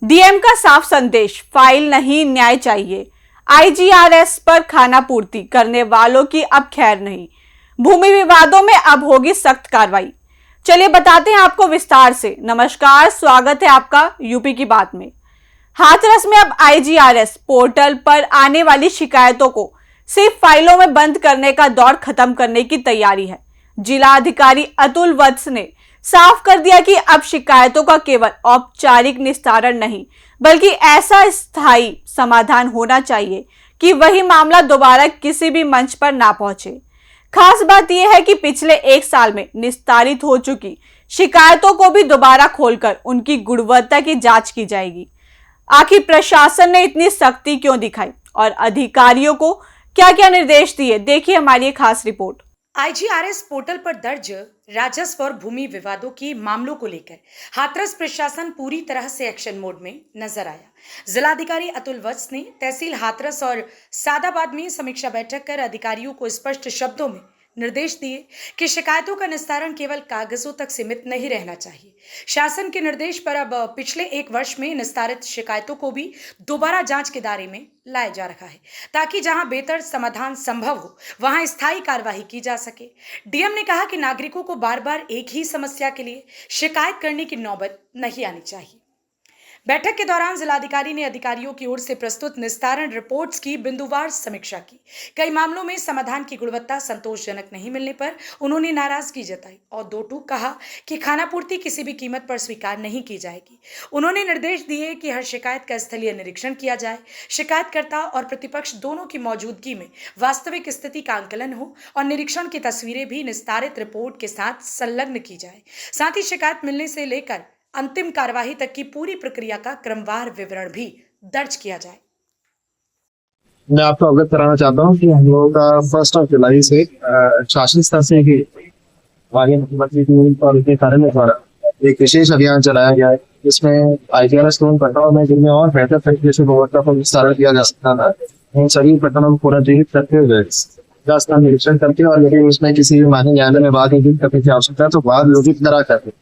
DM का साफ संदेश, फाइल नहीं न्याय चाहिए। आईजीआरएस पर खानापूर्ति करने वालों की अब खैर नहीं। भूमि विवादों में अब होगी सख्त कार्रवाई। चलिए बताते हैं आपको विस्तार से। नमस्कार, स्वागत है आपका यूपी की बात में। हाथरस में अब आईजीआरएस पोर्टल पर आने वाली शिकायतों को सिर्फ फाइलों में बंद करने का दौर खत्म करने की तैयारी है। जिला अधिकारी अतुल वत्स ने साफ कर दिया कि अब शिकायतों का केवल औपचारिक निस्तारण नहीं, बल्कि ऐसा स्थायी समाधान होना चाहिए कि वही मामला दोबारा किसी भी मंच पर ना पहुंचे। खास बात यह है कि पिछले 1 साल में निस्तारित हो चुकी शिकायतों को भी दोबारा खोलकर उनकी गुणवत्ता की जांच की जाएगी। आखिर प्रशासन ने इतनी सख्ती क्यों दिखाई और अधिकारियों को क्या क्या निर्देश दिए, देखिए हमारी एक खास रिपोर्ट। आईजीआरएस पोर्टल पर दर्ज राजस्व और भूमि विवादों के मामलों को लेकर हाथरस प्रशासन पूरी तरह से एक्शन मोड में नजर आया। जिलाधिकारी अतुल वत्स ने तहसील हाथरस और सादाबाद में समीक्षा बैठक कर अधिकारियों को स्पष्ट शब्दों में निर्देश दिए कि शिकायतों का निस्तारण केवल कागजों तक सीमित नहीं रहना चाहिए। शासन के निर्देश पर अब पिछले 1 वर्ष में निस्तारित शिकायतों को भी दोबारा जांच के दायरे में लाया जा रहा है, ताकि जहां बेहतर समाधान संभव हो वहां स्थायी कार्यवाही की जा सके। डीएम ने कहा कि नागरिकों को बार बार एक ही समस्या के लिए शिकायत करने की नौबत नहीं आनी चाहिए। बैठक के दौरान जिलाधिकारी ने अधिकारियों की ओर से प्रस्तुत निस्तारण रिपोर्ट्स की बिंदुवार समीक्षा की। कई मामलों में समाधान की गुणवत्ता संतोषजनक नहीं मिलने पर उन्होंने नाराजगी जताई और दो टूक कहा कि खानापूर्ति किसी भी कीमत पर स्वीकार नहीं की जाएगी। उन्होंने निर्देश दिए कि हर शिकायत का स्थलीय निरीक्षण किया जाए, शिकायतकर्ता और प्रतिपक्ष दोनों की मौजूदगी में वास्तविक स्थिति का आंकलन हो और निरीक्षण की तस्वीरें भी निस्तारित रिपोर्ट के साथ संलग्न की जाए। साथ ही शिकायत मिलने से लेकर अंतिम कार्यवाही तक की पूरी प्रक्रिया का क्रमवार विवरण भी दर्ज किया जाए। मैं आपको अवगत कराना चाहता हूँ कि हम लोगों का 1 जुलाई से शासन स्तर से आगे मुख्यमंत्री और उनके कार्यालय द्वारा एक विशेष अभियान चलाया गया है, जिसमें आईजीआरएस के उन प्रकरणों में जिनमें और बेहतर तरीके से गुणवत्ता को निस्तारण किया जा सकता था, उन सभी प्रकरणों को पुनर्जीवित करते हुए का निरीक्षण करके और यदि उसमें किसी भी माननीय न्यायालय में वाद करने की आवश्यकता है तो वाद योजित करा करके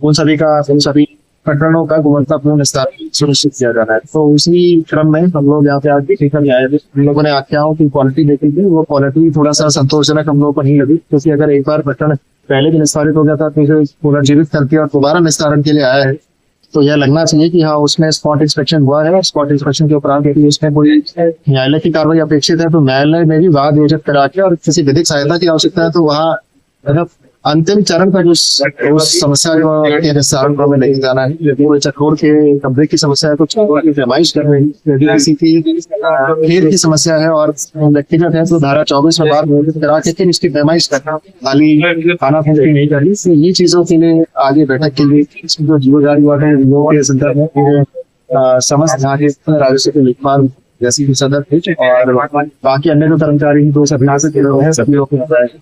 उन सभी प्रकरणों का गुणवत्तापूर्ण निस्तारण सुनिश्चित किया जाना है। तो उसी क्रम में हम लोग यहाँ पे आज देखकर आए थे। हम लोगों ने आख्याओं की क्वालिटी देखी थी, वो क्वालिटी थोड़ा सा संतोषजनक हम लोगों को नहीं लगी, क्योंकि अगर एक बार प्रकरण पहले भी निस्तारित हो गया था तो इसे पुनर्जीवित करके और दोबारा निस्तारण के लिए आया है, तो यह लगना चाहिए कि हाँ उसमें स्पॉट इंस्पेक्शन हुआ है। स्पॉट इंस्पेक्शन के उपरांत यदि उसमें कोई न्यायालय की कार्रवाई अपेक्षित है तो न्यायालय में भी वाद योजित करा के और किसी विधिक सहायता की आवश्यकता है तो वहाँ मतलब अंतिम चरण पर उस समस्या के निस्तारण को हमें नहीं जाना है। यदि कोई चक्रोड़ के कब्जे की समस्या है तो चक्रोड़ की पैमाइश कर रही है, यदि किसी की खेत की समस्या है और व्यक्तिगत है तो धारा 24 में बात करा के इसकी पैमाइश करना, खाली खाना पूर्ति नहीं करनी। ये चीजों के लिए आगे बैठक के लिए इसमें जो जीव जारी हुआ है के संदर्भ में समस्त राजस्व के लेखपाल जैसी सदर थे और बाकी अन्य जो कर्मचारी जो सभी लोग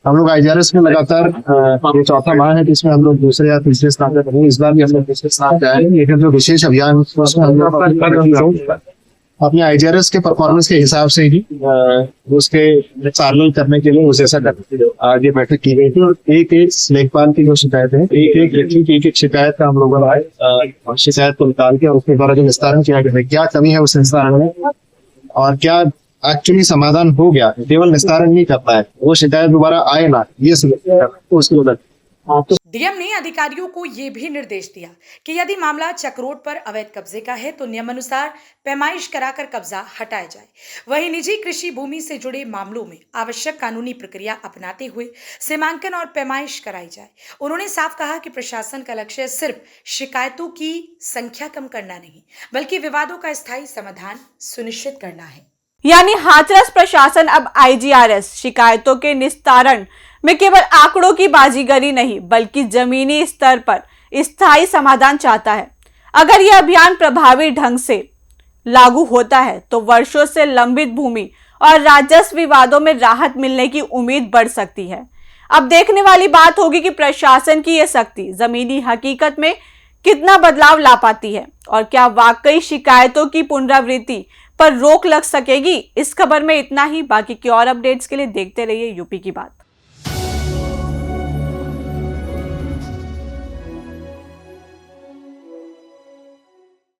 हम लोग आईजीआरएस में लगातार ये 4था माह है, जिसमें हम लोग दूसरे या तीसरे स्थान पर बने। इस बार भी हम लोग दूसरे स्थान पे आए, लेकिन जो विशेष अभियान उसमें हम लोग अपने आईजीआरएस के परफॉर्मेंस के हिसाब से ही उसके तालमेल करने के लिए उसे ऐसा आगे बैठक की गई थी और एक लेखपाल की जो शिकायत है, एक व्यक्ति की एक शिकायत का हम लोगों ने शिकायत को निकाल के और उसके द्वारा जो निस्तारण किया गया है, क्या कमी है उस निस्तारण में और क्या एक्चुअली समाधान हो गया, केवल निस्तारण नहीं करता है, वो शिकायत दोबारा आए ना, ये उसके डीएम ने अधिकारियों को ये भी निर्देश दिया कि यदि मामला चक्रोट पर अवैध कब्जे का है तो नियमानुसार पैमाइश कराकर कब्जा हटाया जाए। वहीं निजी कृषि भूमि से जुड़े मामलों में आवश्यक कानूनी प्रक्रिया अपनाते हुए सीमांकन और पैमाइश कराई जाए। उन्होंने साफ कहा कि प्रशासन का लक्ष्य सिर्फ शिकायतों की संख्या कम करना नहीं, बल्कि विवादों का स्थायी समाधान सुनिश्चित करना है। यानी हाथरस प्रशासन अब आईजीआरएस शिकायतों के निस्तारण में केवल आंकड़ों की बाजीगरी नहीं, बल्कि जमीनी स्तर पर स्थायी समाधान चाहता है। अगर यह अभियान प्रभावी ढंग से लागू होता है तो वर्षों से लंबित भूमि और राजस्व विवादों में राहत मिलने की उम्मीद बढ़ सकती है। अब देखने वाली बात होगी कि प्रशासन की यह सख्ती जमीनी हकीकत में कितना बदलाव ला पाती है और क्या वाकई शिकायतों की पुनरावृत्ति पर रोक लग सकेगी। इस खबर में इतना ही। बाकी की और अपडेट्स के लिए देखते रहिए यूपी की बात।